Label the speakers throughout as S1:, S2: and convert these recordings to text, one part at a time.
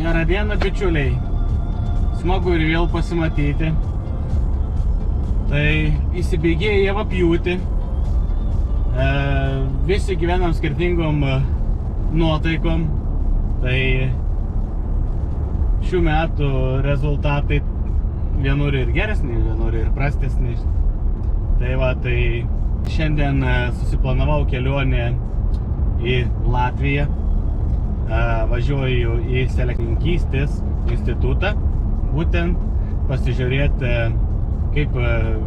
S1: Gerą dieną, bičiuliai. Smagu ir vėl pasimatyti. Tai įsibėgėja javapjūtį. Visi gyvenam skirtingom nuotaikom. Tai šių metų rezultatai vienur ir geresni, vienur ir prastesni. Tai va, tai šiandien susiplanavau kelionę į Latviją. Važiuoju į selekininkystės institutą, būtent pasižiūrėti, kaip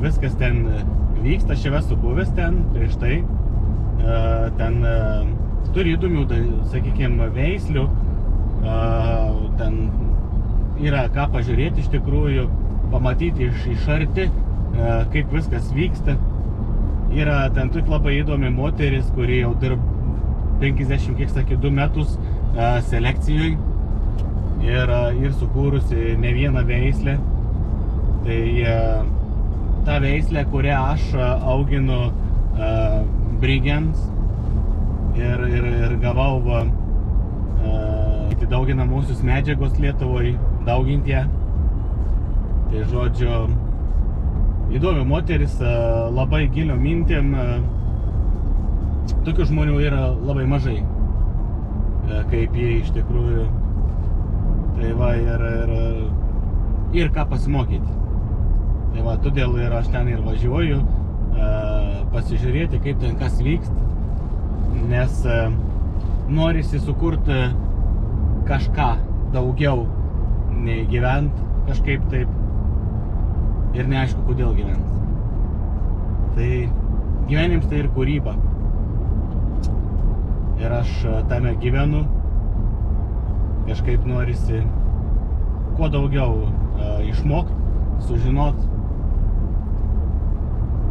S1: viskas ten vyksta. Aš jau esu buvęs ten prieš tai. Ten turi įdomių, sakykime, veislių. Ten yra ką pažiūrėti iš tikrųjų, pamatyti iš arti, kaip viskas vyksta. Yra ten tik labai įdomi moteris, kuri jau dirba 52 metus selekcijoj ir sukūrusi ne vieną veislę. Tai ta veislė, kurią aš auginu Brigens ir gavau dauginamosios medžiagos Lietuvoje dauginti ją. Tai žodžiu, įdomi moteris, labai gilio mintim. Tokių žmonių yra labai mažai, kaip jie iš tikrųjų. Tai va, ir ką pasimokyti. Tai va, todėl ir aš ten ir važiuoju, pasižiūrėti, kaip ten kas vyksta. Nes norisi sukurti kažką daugiau, nei gyvent kažkaip taip. Ir neaišku, kodėl gyvent. Tai gyvenims tai ir kūryba. Ir aš tame gyvenu. Kažkaip norisi kuo daugiau išmokti, sužinot.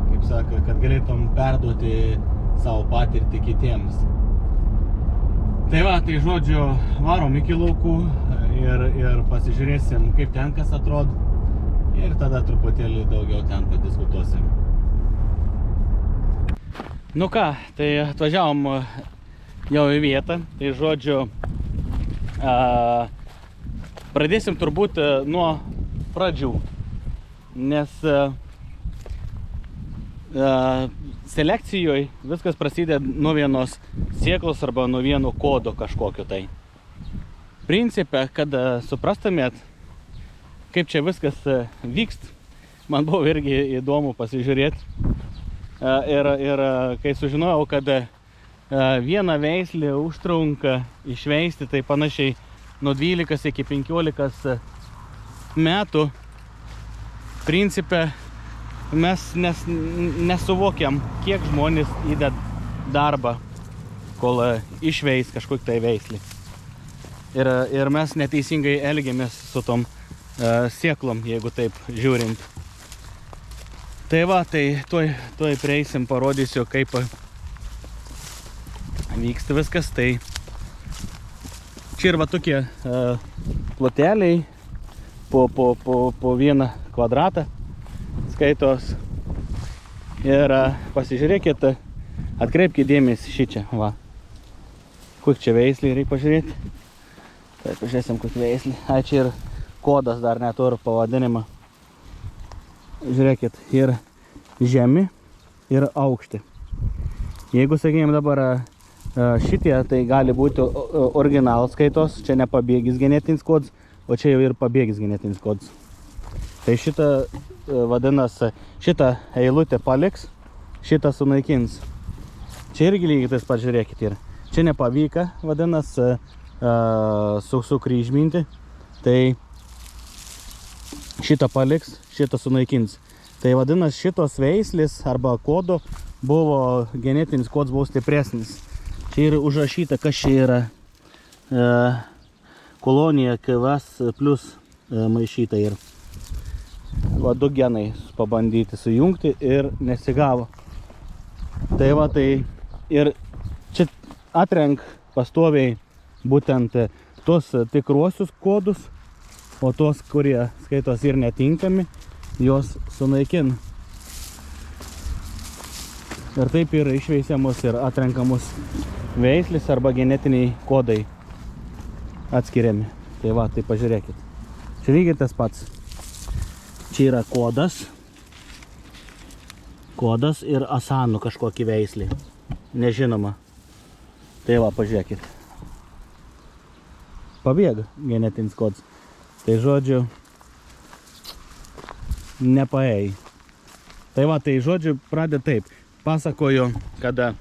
S1: Kaip sako, kad galėtum perduoti savo patirtį kitiems. Tai va, tai žodžiu, varom iki laukų ir pasižiūrėsim, kaip ten kas atrodo. Ir tada truputėlį daugiau ten padiskutuosim. Nu ką, tai atvažiavom jau į vietą. Tai žodžiu, pradėsim turbūt nuo pradžių. Nes selekcijoje viskas prasideda nuo vienos sėklos arba nuo vieno kodo kažkokio tai. Principe, kad suprastumėt, kaip čia viskas vyksta, man buvo irgi įdomu pasižiūrėti. Ir kai sužinojau, kad vieną veislę užtrunka išveisti, tai panašiai nuo 12 iki 15 metų, principe, mes nesuvokiam, kiek žmonės įdeda darbą, kol išveis kažkokį tai veislį. Ir mes neteisingai elgiamės su tom sėklom, jeigu taip žiūrint. Tai va, tai tuoj prieisim, parodysiu, kaip vyksta viskas. Tai čia ir va tokie ploteliai po vieną kvadratą skaitos. Ir pasižiūrėkit, atkreipkite dėmesį šičia, va. Kokia čia veislė, reikia pažiūrėti. Tai pažiūrėsim, kokia veislė. Čia ir kodas dar neturi pavadinimą. Žiūrėkit, ir žemi, ir aukšti. Jeigu, sakykime, dabar šitie, tai gali būti original skaitos, čia ne pabėgis genetinis kodas, o čia jau ir pabėgis genetinis kodas. Tai šitą, vadinasi, šitą eilutę paliks, šitą sunaikins. Čia irgi lygiai tas pats, žiūrėkit, ir čia nepavyka, vadinasi, sukryžminti, tai šitą paliks, šitą sunaikins. Tai vadinasi, šitos veislės arba kodo buvo, genetinis kodas buvo stipresnis. Čia yra užrašyta, kas čia yra kolonija KVS plus maišyta ir va, du genai pabandyti sujungti ir nesigavo. Tai va, tai ir čia atrenk pastoviai būtent tos tikruosius kodus, o tos, kurie skaitos ir netinkami, jos sunaikin. Ir taip yra išveisiamos ir atrenkamos veislės arba genetiniai kodai atskiriami. Tai va, tai pažiūrėkit. Čia lygiai tas pats. Čia yra kodas. Kodas ir asanų kažkokį veislį. Nežinoma. Tai va, pažiūrėkit. Pabėga genetinis kodas. Tai žodžiu, nepaėjai. Tai va, tai žodžiu, pradė taip. Pasakoju, kada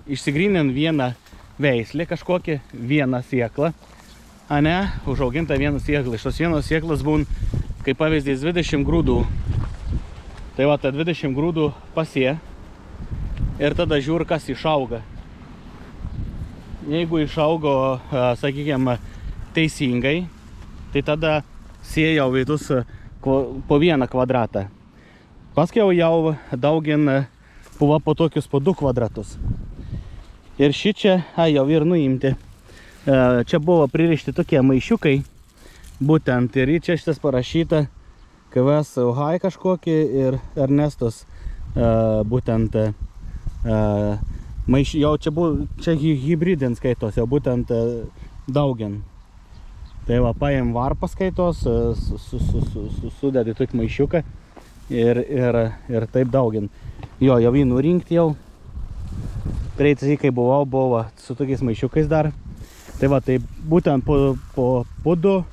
S1: išsigrynint vieną veislį, kažkokį vieną sėklą, ane, užauginta vieną sėklą. Iš tos vienos sėklas būn, kaip pavyzdys, 20 grūdų. Tai va, ta 20 grūdų pasė ir tada žiūr, kas išauga. Jeigu išaugo, sakykime, teisingai, tai tada sėjau veitus po vieną kvadratą. Paskiau jau daugin buvo po tokius po 2 kvadratus. Ir šičia, jau ir nuimti. Čia buvo pririšti tokie maišiukai, būtent, ir čia šitas parašyta KVS Ohai kažkokį ir Ernestos, būtent, jau čia hybridin skaitos, jau būtent daugin. Tai va, paėm varpą skaitos, sudedi tokį maišiuką ir taip daugin. Jo, jau jį nurinkti jau. Praeitais, kai buvo su tokiais maišiukais dar. Tai va, tai būtent po 2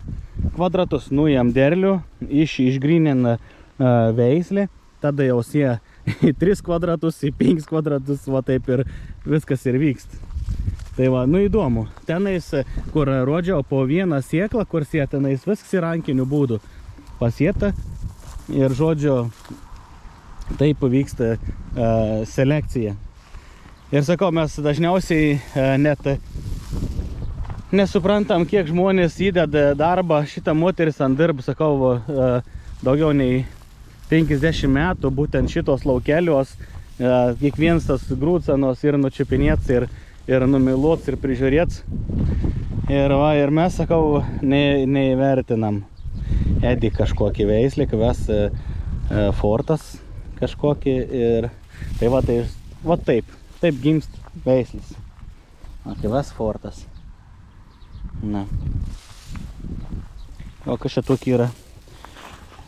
S1: kvadratus nuėjam derlių, išgrynint veislį, tada jau sėja į 3 kvadratus, į 5 kvadratus, va taip ir viskas ir vyksta. Tai va, nu įdomu. Tenais, kur rodžiau po vieną sėklą, kur sėja, tenais viskas į rankinių būdų pasėta. Ir žodžiu, taip vyksta selekcija. Ir sakau, mes dažniausiai net nesuprantam, kiek žmonės įdeda darbą. Šitą moteris ant dirba, sakau, daugiau nei 50 metų, būtent šitos laukelios, kiekvienas tas grūdsenos ir nučiupinėts, ir numiluots, ir prižiūrėts. Ir mes, sakau, neįvertinam. Edi kažkokį veislį, KVS Fortas kažkokį. Ir tai va taip gimst veislis. KVS Fortas. Na. O kas čia tokį yra?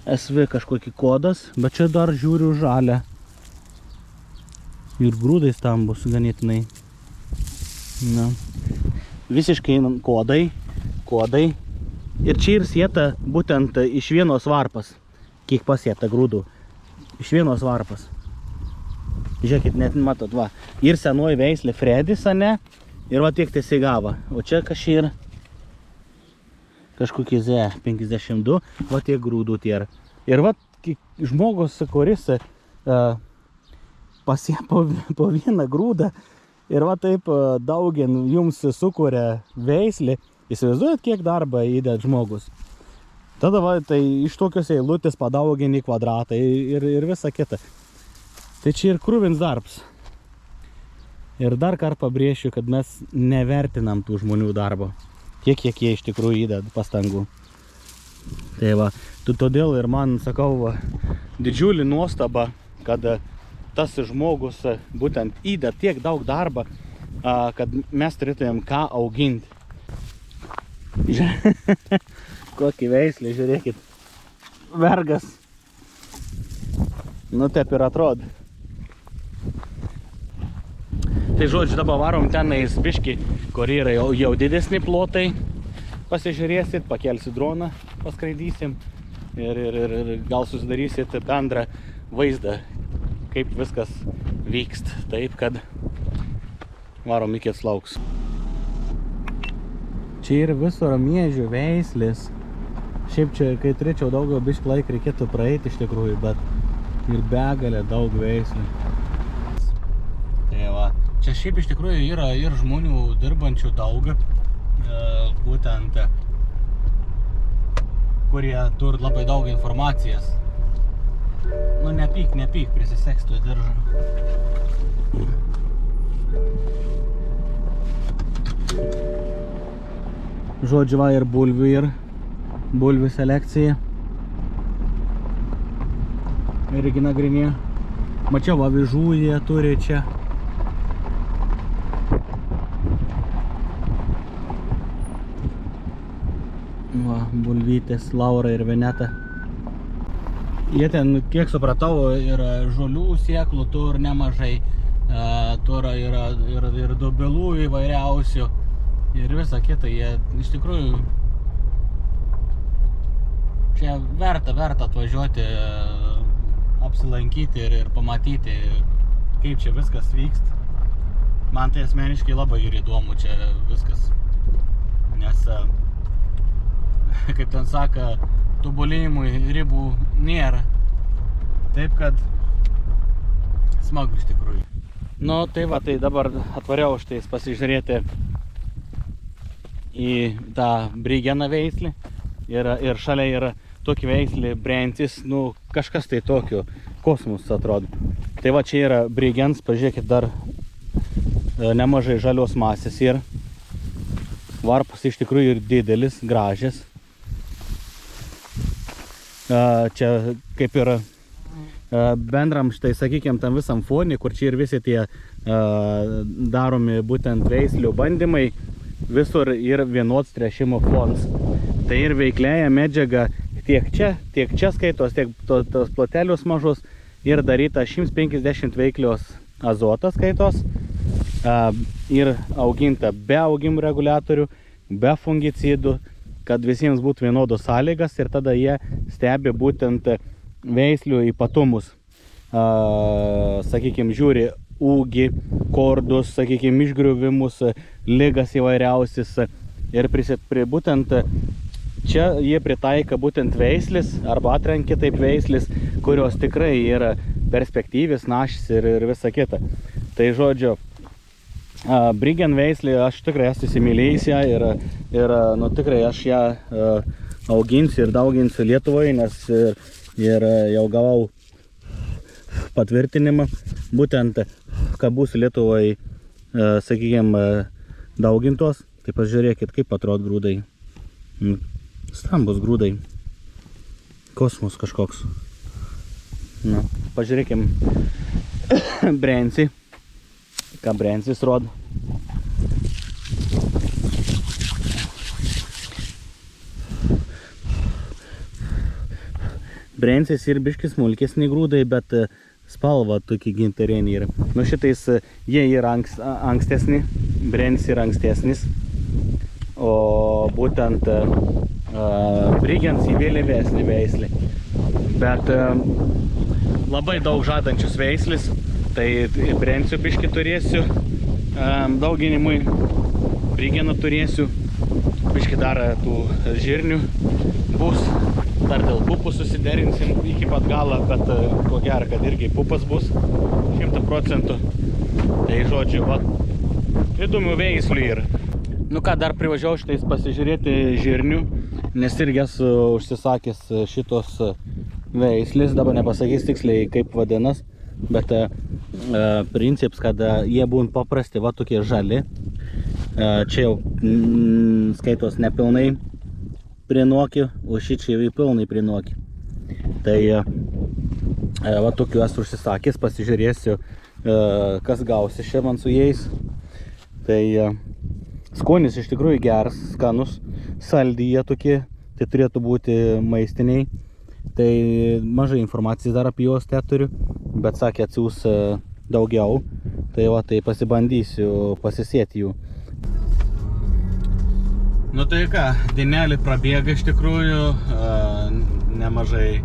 S1: SV kažkokį kodas, bet čia dar žiūriu žalia. Ir grūdai stambus ganėtinai. Na. Visiškai kodai. Ir čia ir sėta būtent iš vienos varpas. Kiek pasėta grūdų. Iš vienos varpas. Žiūrėkit, net matot, va. Ir senoji veislė Fredis, ane? Ir va tiek tiesiai gavo. O čia kažkaip kažkokie Z52, va tiek grūdų tie. Ir va žmogus, kuris pasė po vieną grūdą ir va taip daugin jums sukuria veislį, įsivaizduojat, kiek darbą įdeda žmogus. Tada va, tai iš tokios eilutės padaugini kvadratai ir visa kita. Tai čia ir krūvins darbs. Ir dar kartą pabrėšiu, kad mes nevertinam tų žmonių darbo. Tiek, kiek jie iš tikrųjų įdeda pastangų. Tai va, todėl ir man, sakau, didžiulį nuostabą, kad tas žmogus būtent įdeda tiek daug darbą, kad mes turėtumėm ką auginti. Kokį veislį, žiūrėkit. Vergas. Nu taip ir atrodo. Tai žodžiu, dabar varom tenais biškį, kur yra jau didesni plotai. Pasižiūrėsit, pakelsit droną, paskraidysim ir gal susidarysit bendrą vaizdą, kaip viskas vyksta. Taip, kad varom iki atslauks. Čia yra visur miežių veislis. Šiaip čia, kai turėčiau daugiau biškį laik, reikėtų praeiti iš tikrųjų, bet ir begalė daug veislių. Tai va. Čia šiaip iš tikrųjų yra ir žmonių dirbančių daug, būtent, kurie turi labai daug informacijas. Nu, nepyk, prisiseks tu diržą. Žodžiu, va ir bulvių selekcija. Irgi nagrinė. Mačiau, avižų jie turi čia. Va, bulvytės, Laura ir Veneta. Jie ten, kiek supratau, yra žolių sėklų, tur nemažai. Tur yra ir dobilų įvairiausių. Ir visa kita, jie iš tikrųjų čia verta atvažiuoti, apsilankyti ir pamatyti, kaip čia viskas vyksta. Man tai asmeniškai labai ir įdomu čia viskas. Nes, kaip ten saka, tobulėjimui ribų nėra. Taip kad smagu iš tikrųjų. Nu, tai va, tai dabar atvariau štai pasižiūrėti į tą Brygeno veislį. Ir šalia yra tokį veislį Brentys, nu, kažkas tai tokio, kosmos atrodo. Tai va, čia yra Brygens, pažiūrėkit, dar nemažai žalios masės ir varpas iš tikrųjų ir didelis, gražės. Čia kaip ir bendram štai, sakykime, tam visam fonį, kur čia ir visi tie daromi būtent veislių bandymai, visur yra vienods tręšimo fons. Tai ir veikliaja medžiaga tiek čia skaitos, tiek tos plotelius mažus ir daryta 150 veiklios azotas skaitos ir auginta be augimų reguliatorių, be fungicidų, kad visiems būtų vienodos sąlygas ir tada jie stebi būtent veislių ypatumus. Sakykime, žiūri ūgį, kordus, sakykime, išgriuvimus, ligas įvairiausias ir būtent čia jie pritaika būtent veislis arba atrenkia taip veislis, kurios tikrai yra perspektyvis, našis ir visa kita. Tai žodžiu, Brygen veislį aš tikrai esu įsimylėjęs ją ir nu, tikrai aš ją auginsiu ir dauginsiu Lietuvoje, nes ir jau gavau patvirtinimą, būtent, kad būsiu Lietuvoje, sakykime, daugintos. Tai pažiūrėkit, kaip atrodo grūdai. Stambus grūdai. Kosmos kažkoks. Na, pažiūrėkim Brensį. Ką Brensis rodo. Brensis ir biškis smulkesni grūdai, bet spalva tokie gintariniai yra. Nu šitais jie yra ankstesni, Brensis yra ankstesnis, o būtent Brygens į vėlyvesnį veislį. Bet labai daug žadančius veislis, tai Brensių biškį turėsiu dauginimui, Brygeno turėsiu, biškį dar tų žirnių bus, dar dėl pupų susiderinsim iki pat galą, bet ko gero, kad irgi pupas bus 100%. Tai žodžiu, va, įdomių veislių yra. Nu ką, dar privažiavau šitais pasižiūrėti žirnių, nes irgi esu užsisakęs šitos veislis, dabar nepasakys tiksliai kaip vadinas, bet princips, kad jie būna paprasti, va tokie žali. Čia jau skaitos nepilnai prinokį, o šičia jau pilnai prinokį. Tai va tokiu esu užsisakęs, pasižiūrėsiu, kas gausi čia man su jais. Tai skonis iš tikrųjų geras, skanus, saldyje tokie, tai turėtų būti maistiniai. Tai mažai informacijos dar apie juos turiu, bet sakė atsiūs daugiau. Tai va, tai pasibandysiu pasisėti jų. Nu tai ką, dienelį prabėga iš tikrųjų, nemažai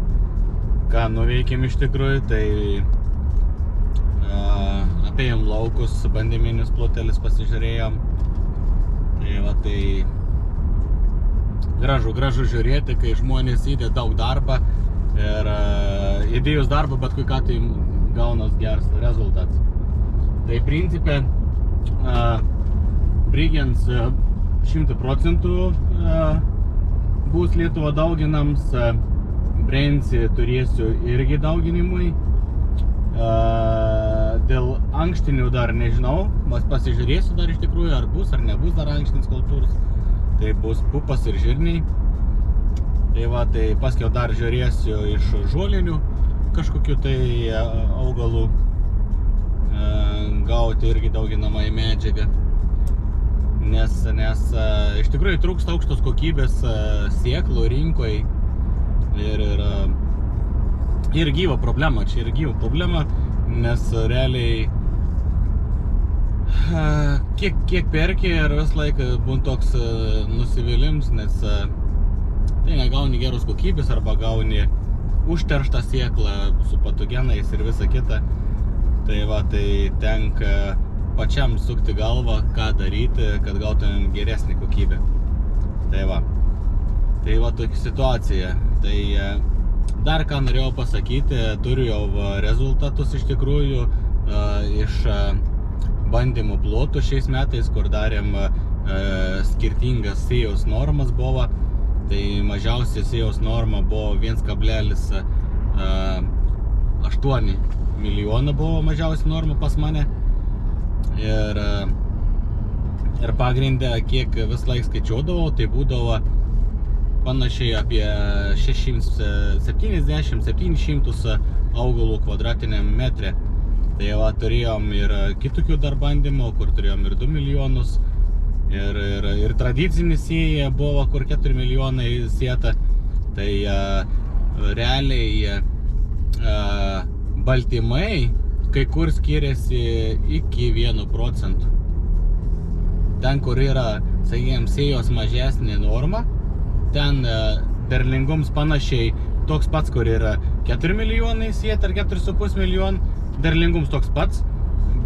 S1: ką nuveikėm iš tikrųjų, tai apėjom laukus, bandyminius plotelis pasižiūrėjom. Tai va, tai gražu žiūrėti, kai žmonės įdė daug darbą ir įdėjus darbą, bet kai ką tai gaunas geras rezultatas. Tai principė Brygens 100% bus Lietuva dauginams, Brensį turėsiu irgi dauginimui. Dėl ankštinių dar nežinau, mas pasižiūrėsiu dar iš tikrųjų, ar bus ar nebus dar ankštinis kultūros. Tai bus pupas ir žirniai. Tai va, tai paskiau dar žiūrėsiu iš žolinių kažkokių tai augalų gauti irgi dauginamą medžiagą. nes iš tikrųjų trūksta aukštos kokybės sėklų rinkoje ir gyva problema, čia ir gyva problema, nes realiai kiek perki ir vis laiką būn toks nusivylims, nes tai negauni geros kokybės arba gauni užterštą sėklą su patogenais ir visa kita. Tai tenka pačiam sukti galvą, ką daryti, kad gautumėm geresnį kokybę. Tai va tokia situacija. Tai dar ką norėjau pasakyti, turiu jau rezultatus iš tikrųjų iš bandymų plotų šiais metais, kur darėm skirtingas sėjos normas buvo. Tai mažiausia sėjos norma buvo 1,8 milijoną buvo mažiausia norma pas mane. Ir pagrindę, kiek vis laik skaičiuodavau, tai būdavo panašiai apie 670-700 augalų kvadratiniam metre. Tai va, turėjom ir kitokių dar bandymų, kur turėjom ir 2 milijonus. Ir tradicinis sėja buvo, kur 4 milijonai sėta. Tai realiai baltymai kai kur skiriasi iki 1%. Ten, kur yra, sakykime, sėjos mažesnė norma, ten derlingums panašiai toks pats, kur yra 4 milijonai sėta ar 4,5 milijonų, derlingums toks pats,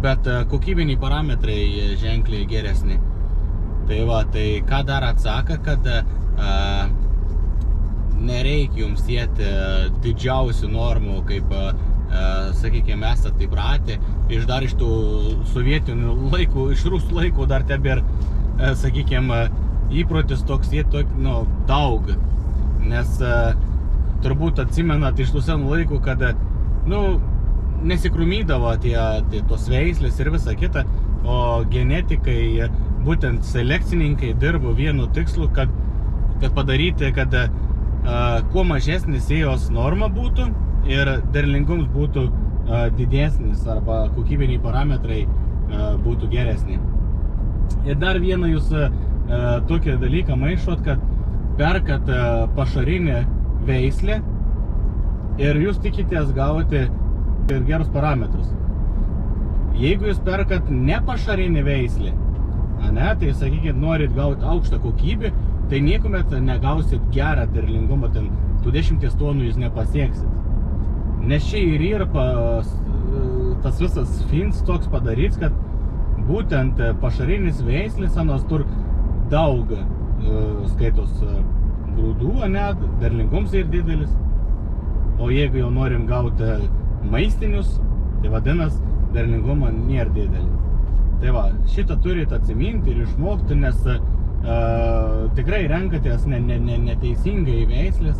S1: bet kokybiniai parametrai ženkliai geresni. Tai va, tai ką dar atsaka, kad nereikia jums sėti didžiausių normų, kaip, sakykime, esate įpratę. Dar iš tų sovietinių laikų, iš rusų laikų dar tebėr, sakykime, įprotis toks sėti daug. Nes turbūt atsimenat iš tų senų laikų, kad nesikrumydavo tos veislės ir visa kita, o genetikai, būtent selekcininkai dirbo vienu tikslu, kad padaryti, kad kuo mažesnis sėjos norma būtų ir derlingums būtų didesnis arba kokybiniai parametrai būtų geresni. Ir dar vieną jūs tokį dalyką maišot, kad perkat pašarinę veislę ir jūs tikitės gauti ir gerus parametrus. Jeigu jūs perkat ne pašarinę veislę, tai sakykit, norit gauti aukštą kokybę, tai niekuomet negausit gerą derlingumą, ten tų 10 tonų jūs nepasieksit. Nes čia ir yra tas visas fins toks padaryts, kad būtent pašarinis veislis anos tur daug skaitos grūdų, derlingums ir didelis. O jeigu jau norim gauti maistinius, tai vadinas derlingumą nėra didelį. Tai va, šitą turit atsiminti ir išmokti, nes tikrai renkatės neteisingai veislės,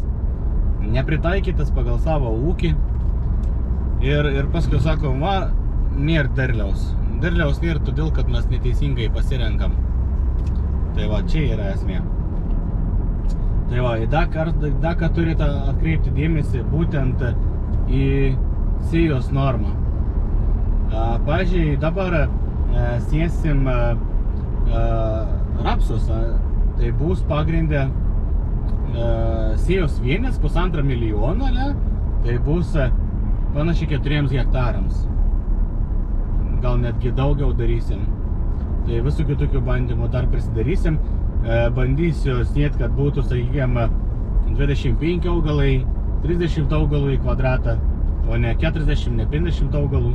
S1: nepritaikytas pagal savo ūkį ir paskui sakom, nėra derliaus. Derliaus nėra todėl, kad mes neteisingai pasirenkam. Tai va, čia yra esmė. Tai va, dar ką turite atkreipti dėmesį būtent į sėjos normą. Pavyzdžiui, dabar sėsim rapsus, tai bus pagrindę sėjos vienis 1,5 milijono, tai bus panašiai 4 hektarams. Gal netgi daugiau darysim. Tai visų kitokių bandymų dar prisidarysim. Bandysiu sėti, kad būtų, sakykime, 25 augalai, 30 augalų į kvadratą, o ne 40, ne 50 augalų.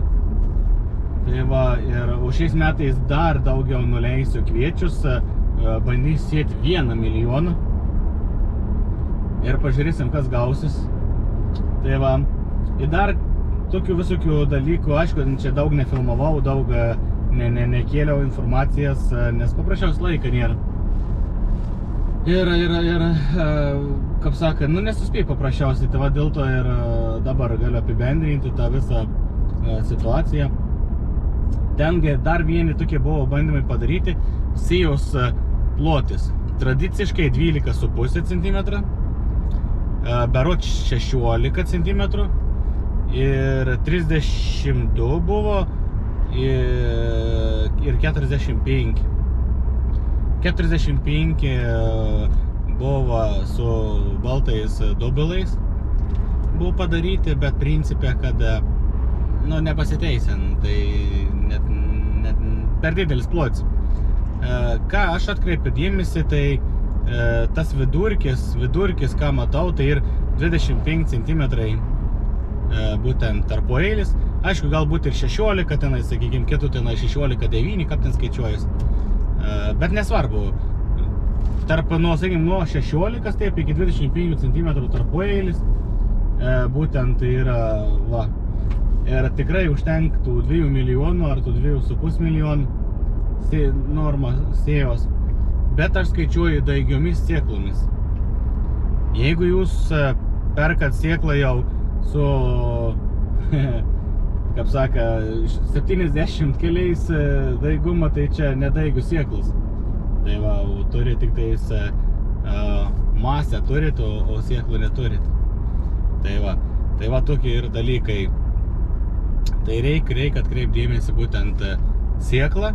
S1: Tai va, ir šiais metais dar daugiau nuleisiu kviečius, bandysiu sėti 1 milijoną ir pažiūrėsim, kas gausis. Tai va, ir dar tokių visokių dalykų, aišku, čia daug nefilmavau, daug nekėliau informacijas, nes paprasčiausiai laika nėra. Ir kaip sakant, nesuspėjau paprasčiausiai, tai va dėl to ir dabar galiu apibendrinti tą visą situaciją. Tengi dar vieni tokie buvo bandymai padaryti, sėjos plotis. Tradiciškai 12,5 cm, berods 16 cm ir 32 buvo ir 45. 45 buvo su baltais dobilais buvo padaryti, bet principė, kad nepasiteisin, tai net per didelis plotis. Ką aš atkreipiu dėmesį, tai tas vidurkis, ką matau, tai ir 25 cm būtent tarpueilis. Aišku, galbūt ir 16, tenai, sakykime, kitų tenai 16,9, kaip ten skaičiuojas. Bet nesvarbu. Nuo 16 taip iki 25 cm tarpueilis būtent yra, va. Ir tikrai užtenktų 2 milijonų ar 2,5 milijonų norma sėjos. Bet aš skaičiuoju daigiomis sėklomis. Jeigu jūs perkat sėklą jau su, kaip saka, 70 keliais daigumą, tai čia nedaigių sėklas. Tai va, turi tik tais masę turit, o sėklų neturit. Tai va tokie ir dalykai. Tai reikia atkreipdėmėsi būtent sėklą,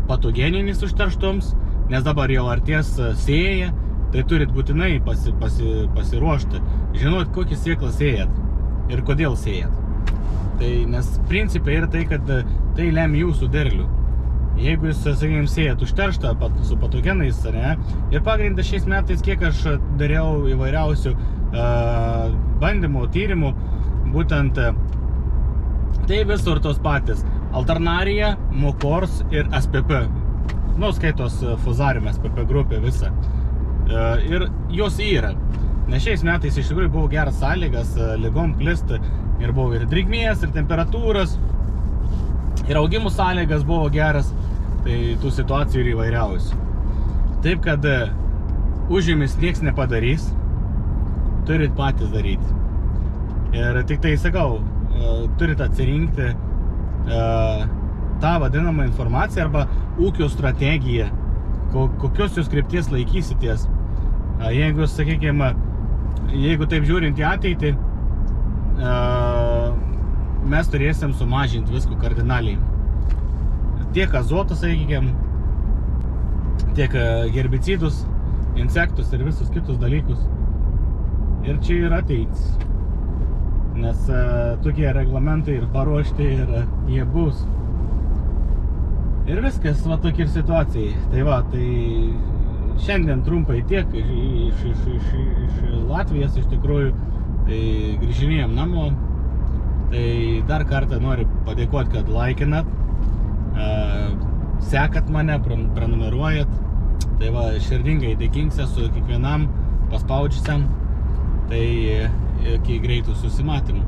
S1: patogeninis užterštoms, nes dabar jau arties sėja, tai turit būtinai pasiruošti, žinot, kokį sėklą sėjat ir kodėl sėjat. Tai, nes principai yra tai, kad tai lemia jūsų derlių. Jeigu jūs, sakykime, sėjat užterštą su patogenais, ne, ir pagrindą šiais metais, kiek aš dariau įvairiausių bandymų, tyrimų, būtent tai visur tos patys. Alternarija, Mokors ir SPP. Skaitos Fusarium SPP grupė visa. Ir jos yra. Nes šiais metais iš tikrųjų buvo geras sąlygas ligom plisti. Ir buvo ir drėgmės, ir temperatūros. Ir augimų sąlygas buvo geras. Tai tų situacijų ir įvairiausių. Taip, kad užėmis nieks nepadarys. Turit patys daryti. Ir tik tai sakau, turit atsirinkti tą vadinamą informaciją arba ūkio strategiją, kokios jūs krypties laikysitės. Jeigu, sakykime, jeigu taip žiūrint į ateitį, mes turėsim sumažinti visko kardinaliai. Tiek azotą, sakykime, tiek herbicidus, insektus ir visus kitus dalykus. Ir čia yra ateitis. Nes tokie reglamentai ir paruošti ir jie bus. Ir viskas, va tokia ir situacija. Tai va, tai šiandien trumpai tiek iš Latvijos iš tikrųjų. Tai grįžinėjom namo. Tai dar kartą noriu padėkoti, kad laikinat, sekat mane, prenumeruojat. Tai va, širdingai dėkingas esu kiekvienam paspaudžiusiam. Tai iki greitų susimatymų.